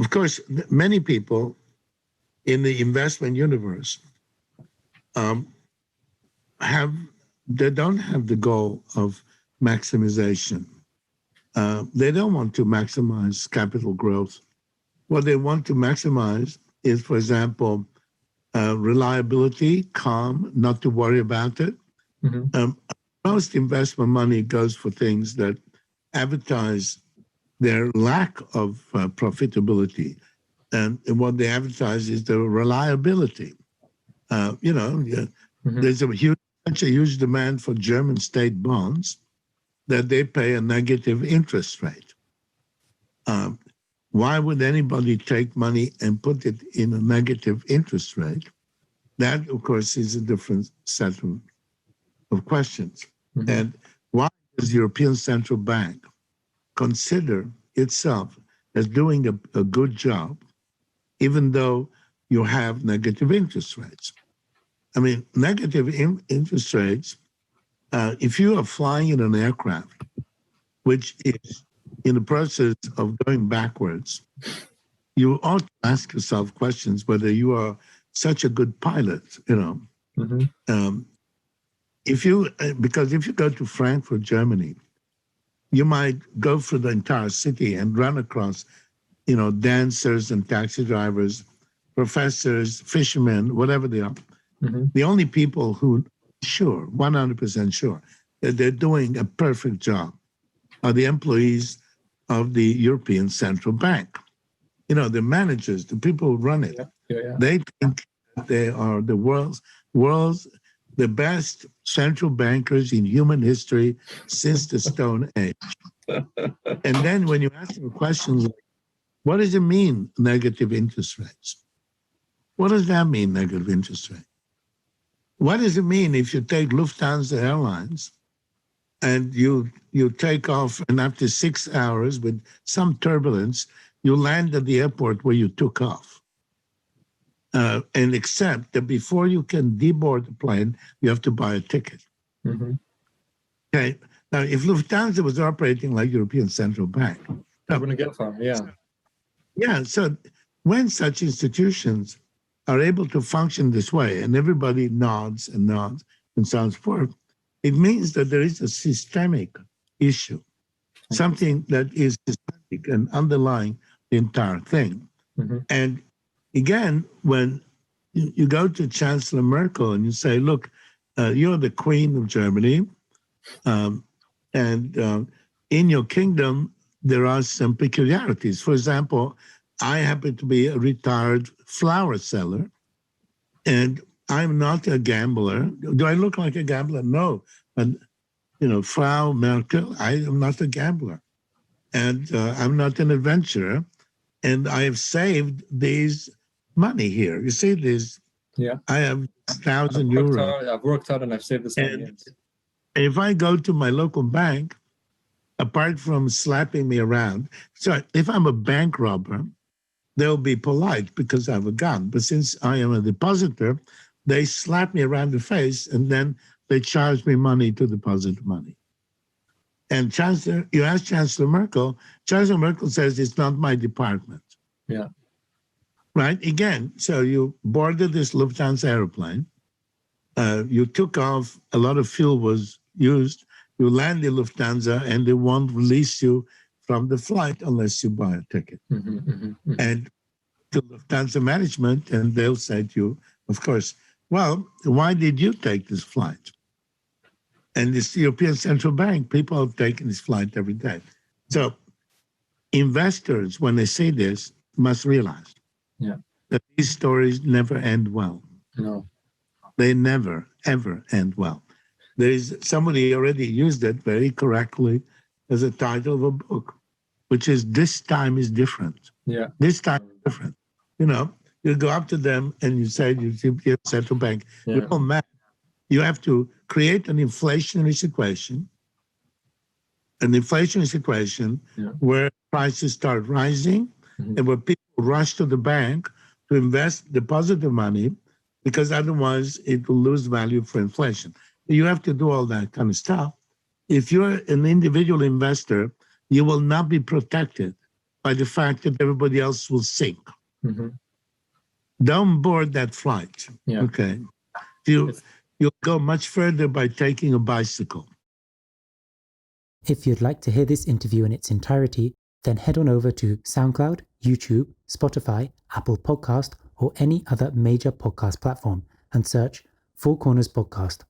Of course, many people in the investment universe they don't have the goal of maximization. They don't want to maximize capital growth. What they want to maximize is, for example, reliability, calm, not to worry about it. Most investment money goes for things that advertise their lack of profitability. And what they advertise is the reliability. There's such a huge demand for German state bonds that they pay a negative interest rate. Why would anybody take money and put it in a negative interest rate? That, of course, is a different set of questions. And why does the European Central Bank consider itself as doing a good job, even though you have negative interest rates? I mean, negative interest rates, if you are flying in an aircraft, which is in the process of going backwards, you ought to ask yourself questions whether you are such a good pilot, because if you go to Frankfurt, Germany, you might go through the entire city and run across, dancers and taxi drivers, professors, fishermen, whatever they are. The only people who are sure, 100% sure, that they're doing a perfect job are the employees of the European Central Bank. The managers, the people who run it. They think they are the world's the best central bankers in human history since the Stone Age. And then when you ask them questions like, what does it mean, negative interest rates? What does that mean, negative interest rate? What does it mean if you take Lufthansa Airlines and you take off, and after 6 hours with some turbulence, you land at the airport where you took off? And accept that before you can deboard the plane, you have to buy a ticket. Okay. Now, if Lufthansa was operating like European Central Bank, I wouldn't get far. Yeah. So when such institutions are able to function this way, and everybody nods and so on and so forth, it means that there is a systemic issue, something that is systemic and underlying the entire thing. And again, when you go to Chancellor Merkel and you say, look, you're the Queen of Germany, and in your kingdom, there are some peculiarities. For example, I happen to be a retired flower seller, and I'm not a gambler. Do I look like a gambler? No. But, Frau Merkel, I am not a gambler. And I'm not an adventurer. And I have saved these money here. You see this? Yeah. I have 1,000 euros. I've worked hard and I've saved this money. And if I go to my local bank, apart from slapping me around, so if I'm a bank robber, they'll be polite because I have a gun. But since I am a depositor, they slap me around the face and then they charge me money to deposit money. And you ask Chancellor Merkel says it's not my department. Yeah. Right? Again, so you boarded this Lufthansa airplane, you took off, a lot of fuel was used, you land in Lufthansa and they won't release you from the flight unless you buy a ticket. And to Lufthansa management, and they'll say to you, of course, well, why did you take this flight? And this European Central Bank, people have taken this flight every day. So investors, when they see this, must realize that these stories never end well. No. They never, ever end well. There is somebody already used it very correctly as a title of a book, which is "This Time is Different." Yeah. This time is different. You go up to them and you say, "You Central Bank, you're all mad. You have to create an inflationary situation where prices start rising and where people rush to the bank to invest, deposit the money, because otherwise it will lose value for inflation." You have to do all that kind of stuff. If you're an individual investor, you will not be protected by the fact that everybody else will sink. Mm-hmm. Don't board that flight. Yeah. Okay. You'll go much further by taking a bicycle. If you'd like to hear this interview in its entirety, then head on over to SoundCloud, YouTube, Spotify, Apple Podcast, or any other major podcast platform and search Four Corners Podcast.